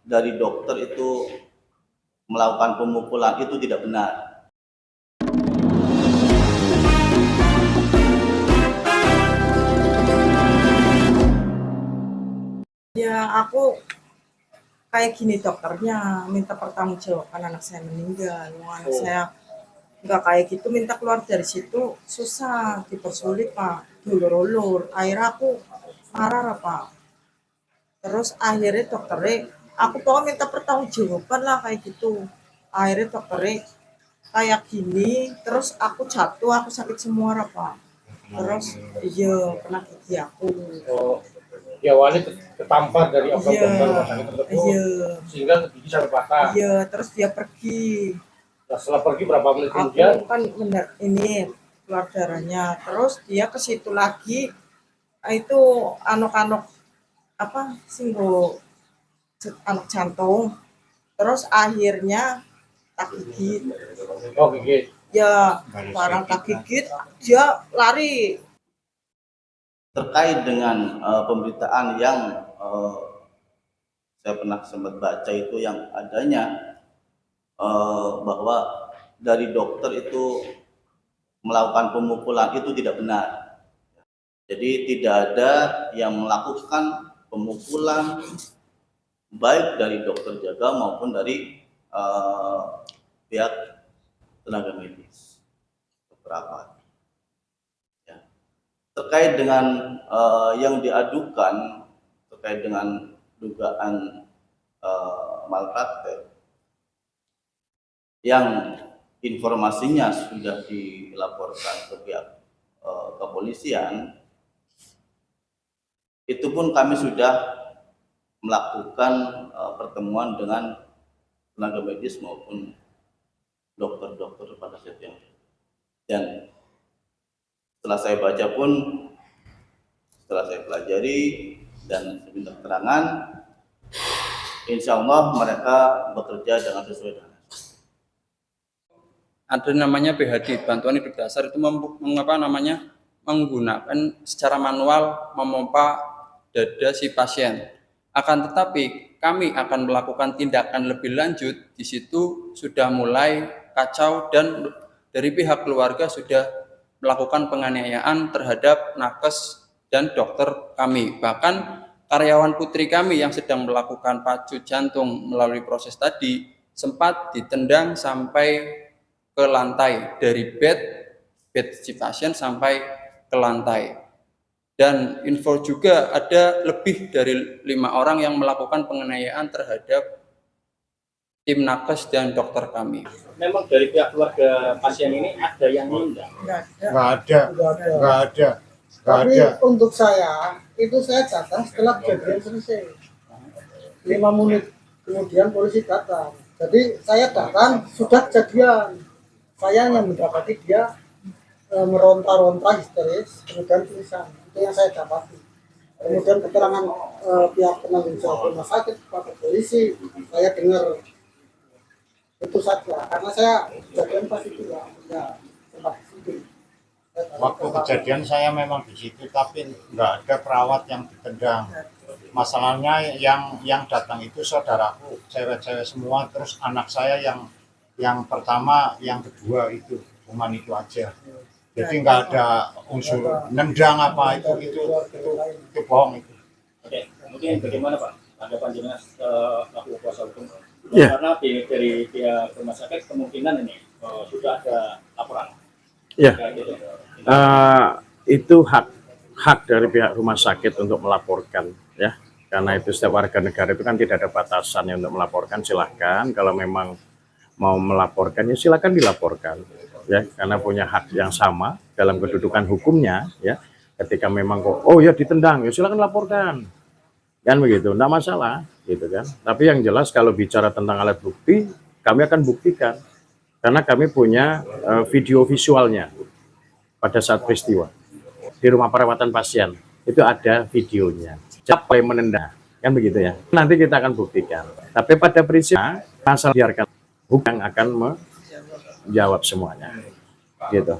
dari dokter itu melakukan pemukulan itu tidak benar. Ya, aku kayak gini, dokternya minta pertanggungjawaban anak saya meninggal. Anak saya nggak kayak gitu, minta keluar dari situ susah, dipersulit Pak, diulur-ulur. Akhirnya aku marah Pak. Terus akhirnya dokternya, aku pokoknya minta pertanggungjawaban lah kayak gitu. Akhirnya dokternya kayak gini, terus aku jatuh, aku sakit semua Pak. Terus iya kena gigi aku. Ya awalnya ketampar dari oknum dokter rumah sakit tersebut, sehingga gigi sampai patah. Iya, terus dia pergi. Nah, setelah pergi berapa menit Aku kemudian? kan bener ini keluar darahnya. Terus dia ke situ lagi, itu anok-anok apa singgo anak jantung. Terus akhirnya tak gigit. Oh gigit. Ya barang tak gigit, dia lari. Terkait dengan pemberitaan yang saya pernah sempat baca itu yang adanya bahwa dari dokter itu melakukan pemukulan itu tidak benar. Jadi tidak ada yang melakukan pemukulan baik dari dokter jaga maupun dari pihak tenaga medis perawat. Ya. Terkait dengan yang diadukan terkait dengan dugaan malpraktek yang informasinya sudah dilaporkan ke pihak kepolisian, itu pun kami sudah melakukan pertemuan dengan tenaga medis maupun dokter-dokter pada saat yang, dan setelah saya baca pun, setelah saya pelajari dan minta keterangan, insya Allah mereka bekerja dengan sesuai dengan ada namanya BHD, bantuan hidup dasar, itu menggunakan secara manual memompa dada si pasien. Akan tetapi kami akan melakukan tindakan lebih lanjut. Di situ sudah mulai kacau dan dari pihak keluarga sudah melakukan penganiayaan terhadap nakes dan dokter kami. Bahkan karyawan putri kami yang sedang melakukan pacu jantung melalui proses tadi sempat ditendang sampai ke lantai, dari bed si pasien sampai ke lantai. Dan info juga ada lebih dari 5 orang yang melakukan penganiayaan terhadap tim nakes dan dokter kami. Memang dari pihak keluarga pasien ini ada yang mengundang? Nggak ada. Tapi untuk saya, itu saya datang setelah kejadian selesai. 5 menit kemudian polisi datang. Jadi saya datang sudah kejadian. Saya yang mendapati dia meronta-ronta histeris, kemudian tulisan. Itu yang saya dapati. Kemudian keterangan pihak penanggung jawab rumah sakit kepada polisi, saya dengar itu saja. Karena saya kejadian pas itu ya tempat di situ. Waktu kejadian saya memang di situ, tapi nggak ada perawat yang ditendang. Masalahnya yang datang itu saudaraku, cewek-cewek semua, terus anak saya yang pertama, yang kedua itu cuman itu aja. Jadi nggak ada unsur nendang apa itu bohong itu. Oke, mungkin bagaimana Pak tanggapan jenengan laku kuasa hukum? Ya. Karena dari pihak rumah sakit kemungkinan ini sudah ada laporan. Ya, Gitu. itu hak dari pihak rumah sakit untuk melaporkan, ya. Karena itu setiap warga negara itu kan tidak ada batasan untuk melaporkan. Silahkan kalau memang mau melaporkan ya silakan dilaporkan, ya. Karena punya hak yang sama dalam kedudukan hukumnya, ya. Ketika memang kok, oh ya ditendang, ya silakan laporkan, kan begitu, enggak masalah, gitu kan. Tapi yang jelas kalau bicara tentang alat bukti, kami akan buktikan. Karena kami punya video visualnya pada saat peristiwa di rumah perawatan pasien itu ada videonya. Siapa yang menendang, kan begitu ya. Nanti kita akan buktikan. Tapi pada prinsipnya masalah biarkan hukum yang akan menjawab semuanya, gitu.